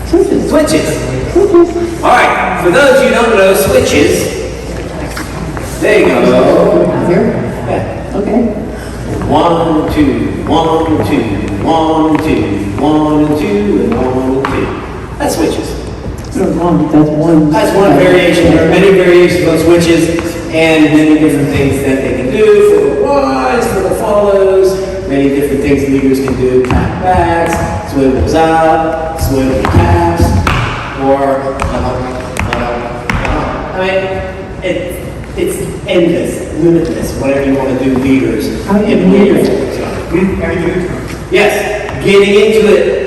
Switches. Switches. All right, for those who don't know switches, there you go. Here? Yeah. Okay. 1, 2, 1, 2, 1, 2, 1, 2, and 1, 2. That's switches. That's one. That's one variation. There are many variations on switches and many different things that they can do for the rise, for the follows, many different things leaders can do. Tap backs, swivels out, swivel taps, or I mean, it's endless, limitless, whatever you want to do, leaders. How do you do it? Yes, getting into it,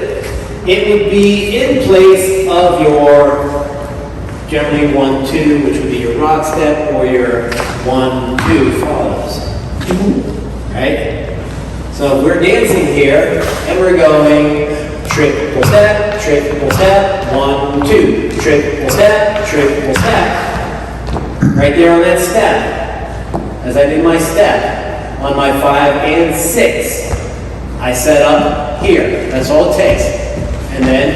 it would be in place of your generally 1, 2, which would be your rock step, or your 1, 2 follows. Right? So we're dancing here, and we're going triple step, 1, 2, triple step. Right there on that step, as I did my step, on my 5 and 6, I set up here. That's all it takes. And then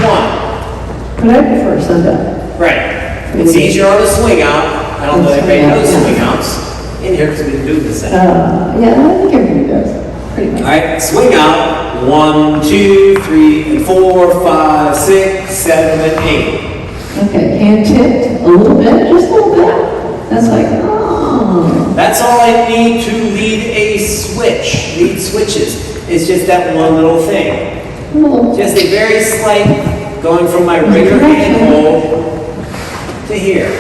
1. But I prefer sundown. Right. It's easier on the swing out. I don't know if anybody knows swing outs in here because we didn't do this. Yeah, I think everybody does. Pretty much. All right, swing out. 1, 2, 3, and 4, 5, 6, 7, and 8. Okay, hand tipped a little bit, just a little bit. That's like, oh. That's all I need to lead a switch. Lead switches. It's just that one little thing. Cool. Just a very slight going from my regular hand hold to here.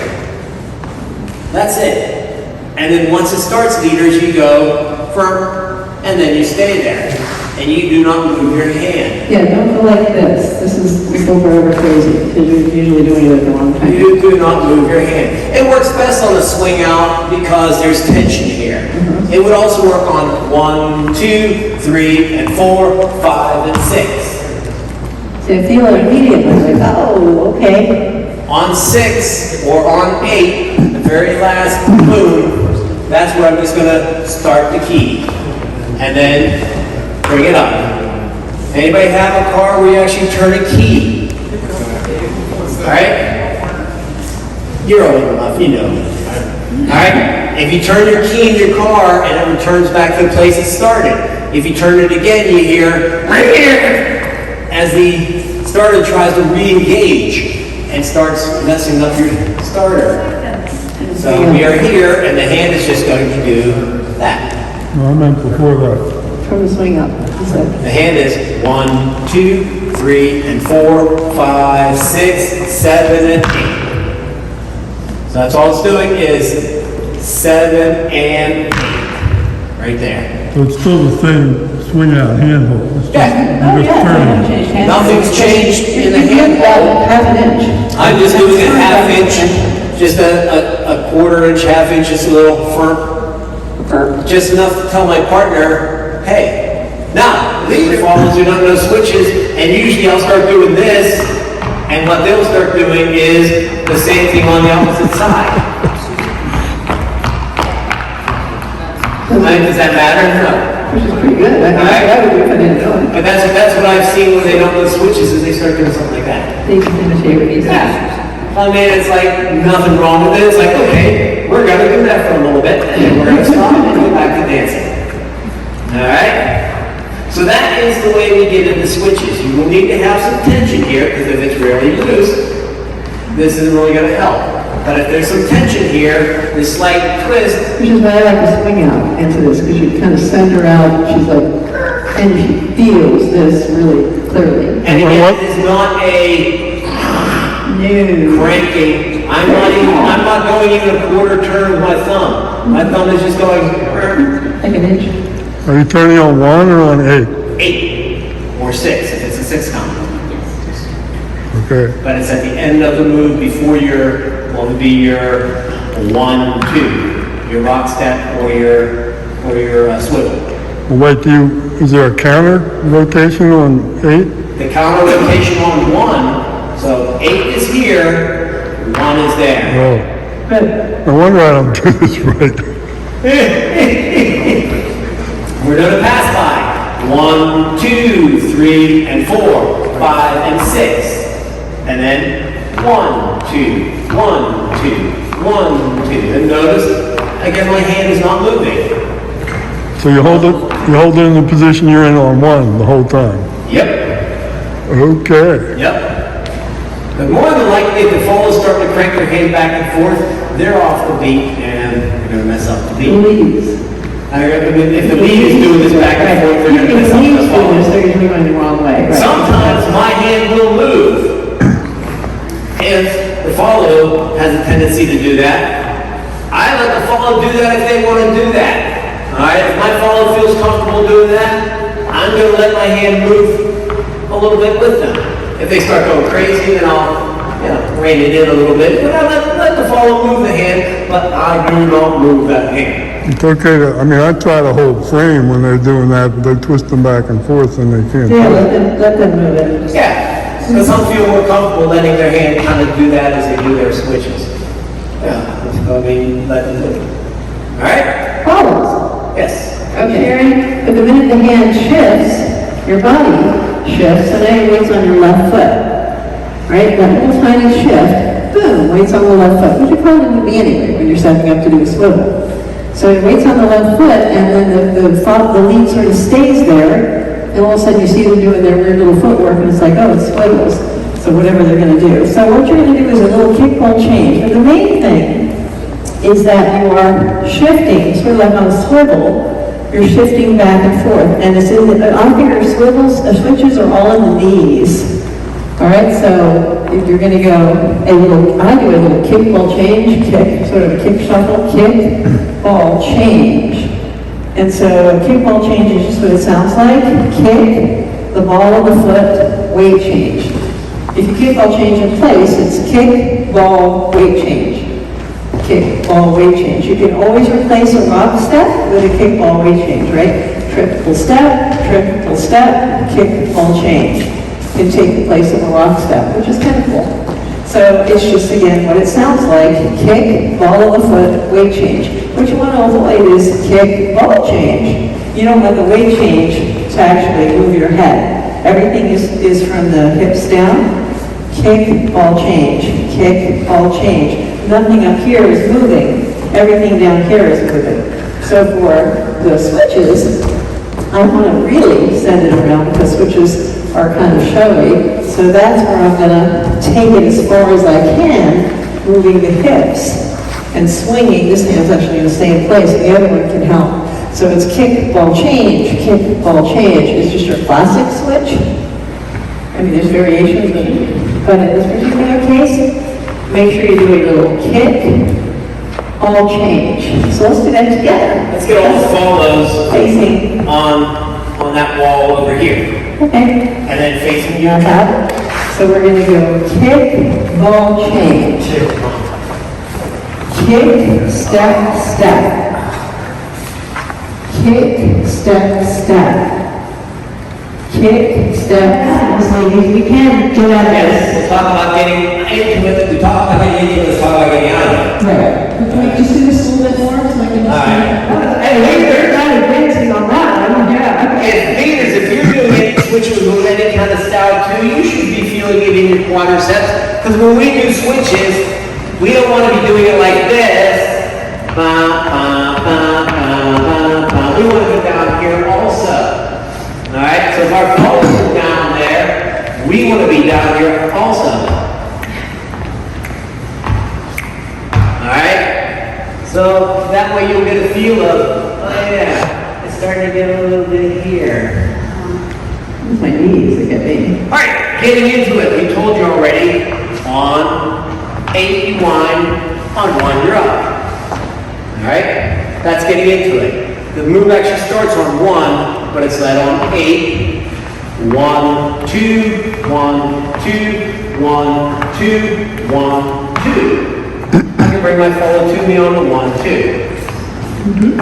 That's it. And then once it starts, leaders, you go firm, and then you stay there. And you do not move your hand. Yeah, don't go like this. This is go forever crazy, because you're usually doing it at the wrong time. You do not move your hand. It works best on the swing out because there's tension here. It would also work on 1, 2, 3, and 4, 5, and 6. So you feel it immediately, like, oh, okay. On 6 or on 8, the very last move, that's where I'm just going to start the key. And then bring it up. Anybody have a car where you actually turn a key? Alright? You're old enough, you know. Alright? If you turn your key in your car and it returns back to the place it started. If you turn it again, you hear as the starter tries to re-engage and starts messing up your starter. So we are here and the hand is just going to do that. No, I meant before that. From the swing up. The hand is 1, 2, 3, and 4, 5, 6, 7, and 8. So that's all it's doing is 7 and 8. Right there. So it's still the same swing out hand hold. It's just, Yeah. you're just turning. Nothing's changed in the hand hold. Half an inch. I'm just doing a half inch, just a quarter inch, half inch, just a little firm. Just enough to tell my partner, hey. Now, lead follows who don't know switches, and usually I'll start doing this, and what they'll start doing is the same thing on the opposite side. Does that matter? No. Which is pretty good. I would do if I didn't know it. But that's what I've seen when they don't know switches, is they start doing something like that. They can imitate what he does. Yeah. I mean, it's like nothing wrong with it. It's like, okay, we're going to do that for a little bit, and then we're going to stop and go back to dancing. All right? So that is the way we get into switches. You will need to have some tension here, because if it's really loose, this isn't really going to help. But if there's some tension here, this slight twist. Which is why I like to swing out into this, because you kind of send her out, she's like, and she feels this really clearly. And again, it is not a cranking. I'm not going even a quarter turn with my thumb. My thumb is just going Like an inch. Are you turning on 1 or on 8? 8 or 6 if it's a 6 count. Okay. But it's at the end of the move before your, what would be your 1, 2, your rock step or your swivel. Well, wait, is there a counter rotation on 8? The counter rotation on 1, so 8 is here, 1 is there. Oh. Good. No wonder I don't do this right. We're doing a pass by. 1, 2, 3, and 4, 5, and 6. And then 1, 2, 1, 2, 1, 2. And notice, again, my hand is not moving. So you hold it in the position you're in on one the whole time? Yep. Okay. Yep. But more than likely, if the followers start to crank their hand back and forth, they're off the beat and they're going to mess up the beat. Leads. If the lead is doing this back and forth, they're going to mess up the follow. They're usually going the wrong way. Right. Sometimes my hand will move. If the follow has a tendency to do that, I let the follow do that if they want to do that. Alright, if my follow feels comfortable doing that, I'm going to let my hand move a little bit with them. If they start going crazy, then I'll, rein it in a little bit. But I let the follow move the hand, but I do not move that hand. It's okay to, I try to hold frame when they're doing that, they twist them back and forth and they can't. Yeah, let them move it. Yeah, so some feel more comfortable letting their hand kind of do that as they do their switches. Yeah, let them do it. Alright? Follows. Yes. Okay, but the minute the hand shifts, your body shifts, so now your weight's on your left foot. Right? That little tiny shift, boom, weight's on the left foot, which you probably would be anyway when you're setting up to do a swivel. So your weight's on the left foot, and then the lead sort of stays there, and all of a sudden you see them doing their weird little footwork, and it's like, oh, it's swivels. So whatever they're going to do. So what you're going to do is a little kick ball change. But the main thing is that you are shifting, sort of like on a swivel, you're shifting back and forth. And it's in the, I think our switches are all in the knees. All right, so if you're going to go I do a little kick, ball, change, kick, sort of a kick, shuffle, kick, ball, change. And so a kick, ball, change is just what it sounds like. Kick, the ball of the foot, weight change. If you kick, ball, change in place, it's kick, ball, weight change. Kick, ball, weight change. You can always replace a rock step with a kick, ball, weight change, right? Triple step, kick, ball, change. Can take the place of a rock step, which is kind of cool. So it's just, again, what it sounds like. Kick, ball of the foot, weight change. What you want to avoid is kick, ball change. You don't want the weight change to actually move your head. Everything is from the hips down. Kick, ball, change. Kick, ball, change. Nothing up here is moving. Everything down here is moving. So for the switches, I want to really send it around because switches are kind of showy. So that's where I'm going to take it as far as I can, moving the hips and swinging. This hand's actually going to stay in place. The other one can help. So it's kick, ball, change, kick, ball, change. It's just your classic switch. There's variations, but in this particular case, make sure you do a little kick, ball, change. So let's do that together. Let's get all the follows Facing on that wall over here. Okay. And then facing you. Got it. So we're going to go kick, ball, change. Kick, step, step. Kick, step, step. Kick, step, ladies, we can do that. Yes, we'll talk about getting into it. We talk about getting into it. Let's talk about getting out of it. Right. Can we just do this a little bit more so I can just Alright. Hey, they're kind of dancing on that one. Yeah. If you're doing any switches with any kind of style too, you should be feeling it in your quadriceps. Because when we do switches, we don't want to be doing it like this. We want to be down here also. Alright, so if our follows are down there, we want to be down here also. Alright? So that way you'll get a feel of, oh yeah, it's starting to get a little bit here. My knees, they get me. Alright, getting into it. We told you already, on 8 you wind, on 1 you're up. Alright? That's getting into it. The move actually starts on 1, but it's led on 8. 1, 2, 1, 2, 1, 2, 1, 2. I can bring my follow to me on the 1, 2.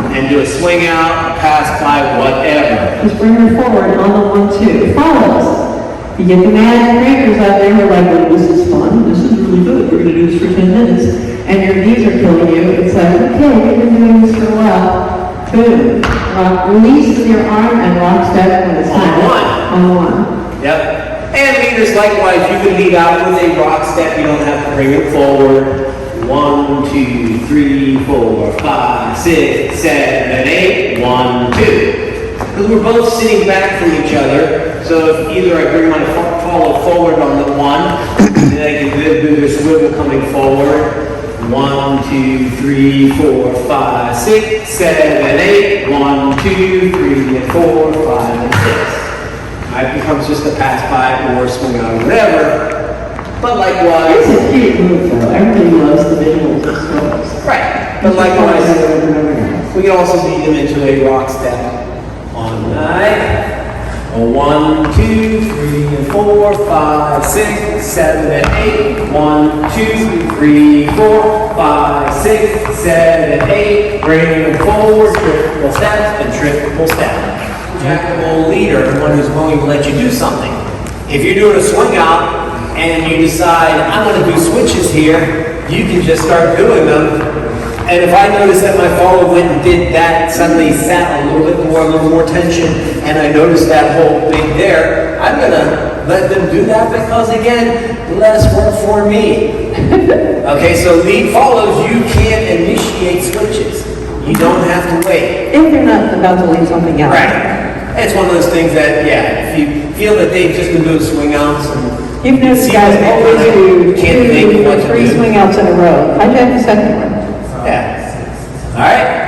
And do a swing out, a pass by, whatever. Just bring her forward on the 1, 2. Follows. You get the mad crankers out there who are like, well, this is fun. This is really good. We're going to do this for 10 minutes. And your knees are killing you. It's like, okay, we've been doing this for a while. Boom. release with your arm and rock step when it's time. On one. Yep. And leaders, likewise, you can lead out with a rock step. You don't have to bring it forward. 1, 2, 3, 4, 5, 6, 7, 8. 1, 2. Because we're both sitting back from each other. So if either I bring my follow forward on the 1, and then I can do this swivel coming forward. 1, 2, 3, 4, 5, 6, 7, 8. 1, 2, 3, and 4, 5, and 6. It becomes just a pass by or swing out or whatever. But likewise, It's a cute move though, everybody loves the visuals of strokes. right. But likewise, we can also lead them into a rock step on 9. 1, 2, 3, and 4, 5, 6, 7, and 8. 1, 2, 3, 4, 5, 6, 7, and 8. Bring them forward, triple step, and triple step. Jackable leader, one who's willing to let you do something. If you're doing a swing out and you decide, I'm going to do switches here, you can just start doing them. And if I notice that my follower went and did that, suddenly sat a little more tension, and I noticed that whole thing there, I'm going to let them do that because, again, less work for me. Okay, so lead follows, you can initiate switches. You don't have to wait. If they're not about to leave something out. Right. It's one of those things that, yeah, if you feel that they've just been doing swing outs and You've noticed guys always do can't think 2 what or to 3 do. swing outs in a row. Hijack the second one. Yeah. All right.